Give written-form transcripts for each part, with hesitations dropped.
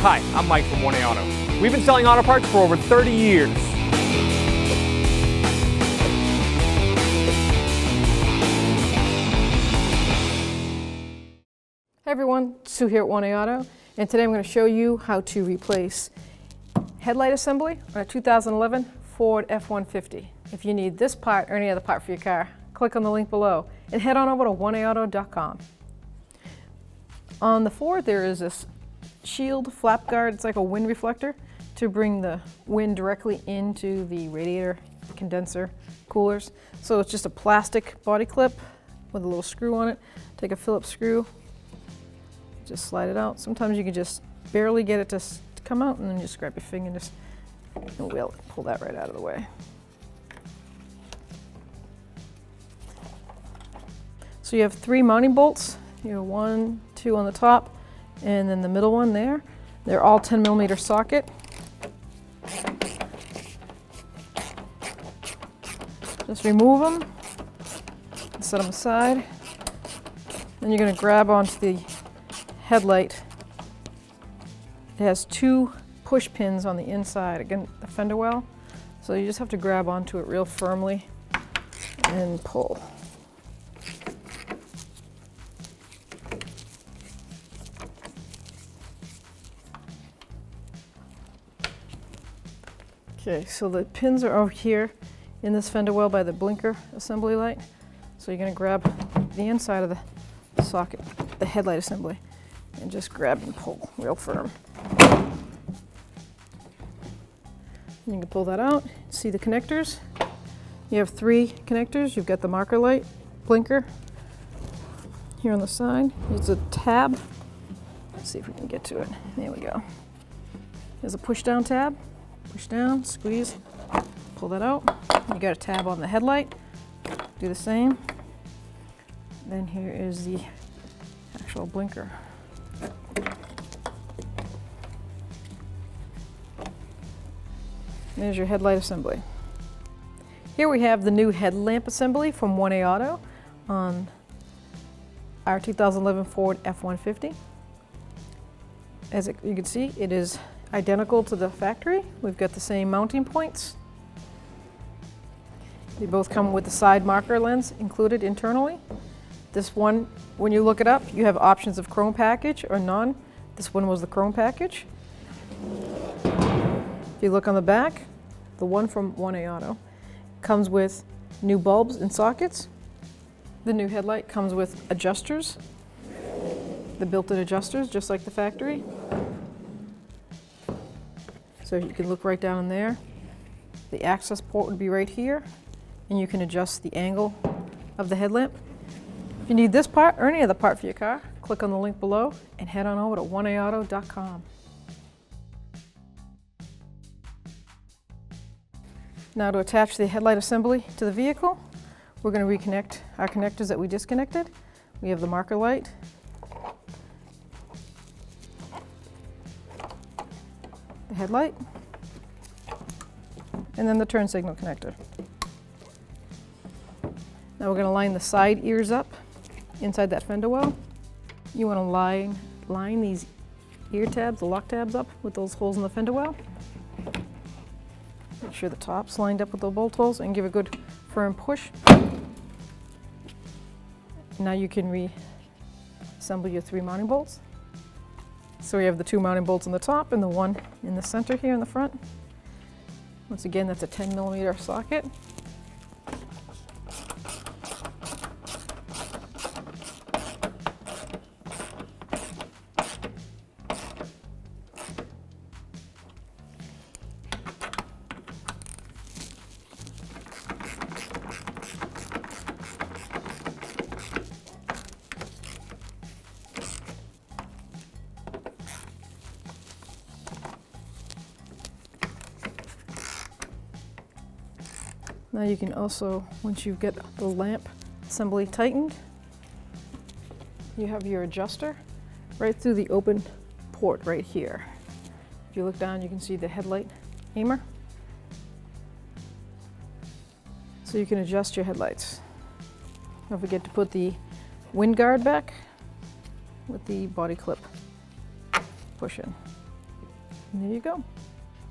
Hi, I'm Mike from 1A Auto. We've been selling auto parts for over 30 years. Hey everyone, Sue here at 1A Auto, and today I'm going to show you how to replace headlight assembly on a 2011 Ford F-150. If you need this part or any other part for your car, click on the link below and head on over to 1AAuto.com. On the Ford there is this shield flap guard. It's like a wind reflector to bring the wind directly into the radiator, condenser, coolers. So it's just a plastic body clip with a little screw on it. Take a Phillips screw, just slide it out. Sometimes you can just barely get it to come out, and then just grab your finger and just pull that right out of the way. So you have 3 mounting bolts. You have 1, 2 on the top, and then the middle one there. They're all 10mm socket. Just remove them and set them aside. Then you're going to grab onto the headlight. It has 2 push pins on the inside, again, the fender well. So you just have to grab onto it real firmly and pull. Okay, so the pins are over here in this fender well by the blinker assembly light. So you're going to grab the inside of the socket, the headlight assembly, and just grab and pull real firm. And you can pull that out. See the connectors? You have 3 connectors. You've got the marker light, blinker here on the side. It's a tab. Let's see if we can get to it. There we go. There's a push down tab. Push down, squeeze, pull that out. You got a tab on the headlight. Do the same. Then here is the actual blinker. There's your headlight assembly. Here we have the new headlamp assembly from 1A Auto on our 2011 Ford F-150. As you can see, it is identical to the factory. We've got the same mounting points. They both come with the side marker lens included internally. This one, when you look it up, you have options of chrome package or none. This one was the chrome package. If you look on the back, the one from 1A Auto comes with new bulbs and sockets. The new headlight comes with adjusters, the built-in adjusters, just like the factory. So you can look right down in there. The access port would be right here, and you can adjust the angle of the headlamp. If you need this part or any other part for your car, click on the link below and head on over to 1AAuto.com. Now to attach the headlight assembly to the vehicle, we're going to reconnect our connectors that we disconnected. We have the marker light, the headlight, and then the turn signal connector. Now we're going to line the side ears up inside that fender well. You want to line these ear tabs, the lock tabs, up with those holes in the fender well. Make sure the top's lined up with the bolt holes and give a good firm push. Now you can reassemble your 3 mounting bolts. So we have the 2 mounting bolts on the top and the one in the center here in the front. Once again, that's a 10mm socket. Now you can also, once you get the lamp assembly tightened, you have your adjuster right through the open port right here. If you look down, you can see the headlight aimer. So you can adjust your headlights. Don't forget to put the wind guard back with the body clip push in. And there you go.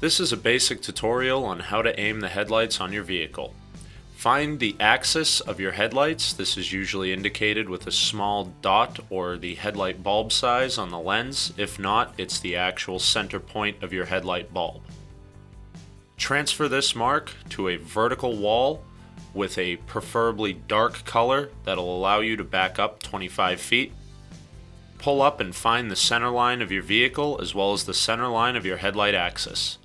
This is a basic tutorial on how to aim the headlights on your vehicle. Find the axis of your headlights. This is usually indicated with a small dot or the headlight bulb size on the lens. If not, it's the actual center point of your headlight bulb. Transfer this mark to a vertical wall with a preferably dark color that'll allow you to back up 25 feet. Pull up and find the center line of your vehicle as well as the center line of your headlight axis.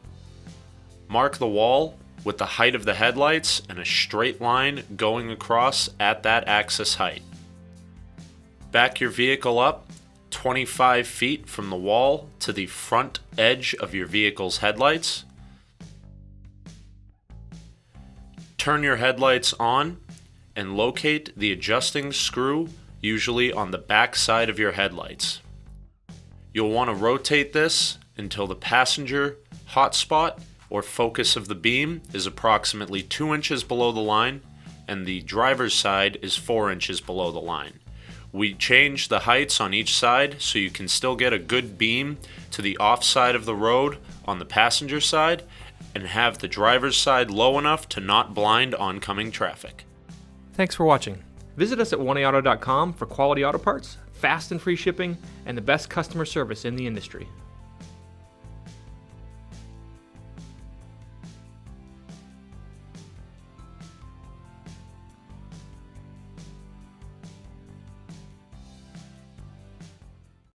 Mark the wall with the height of the headlights and a straight line going across at that axis height. Back your vehicle up 25 feet from the wall to the front edge of your vehicle's headlights. Turn your headlights on and locate the adjusting screw, usually on the back side of your headlights. You'll want to rotate this until the passenger hotspot or focus of the beam is approximately 2 inches below the line and the driver's side is 4 inches below the line. We change the heights on each side so you can still get a good beam to the off side of the road on the passenger side and have the driver's side low enough to not blind oncoming traffic. Thanks for watching. Visit us at oneauto.com for quality auto parts, fast and free shipping, and the best customer service in the industry.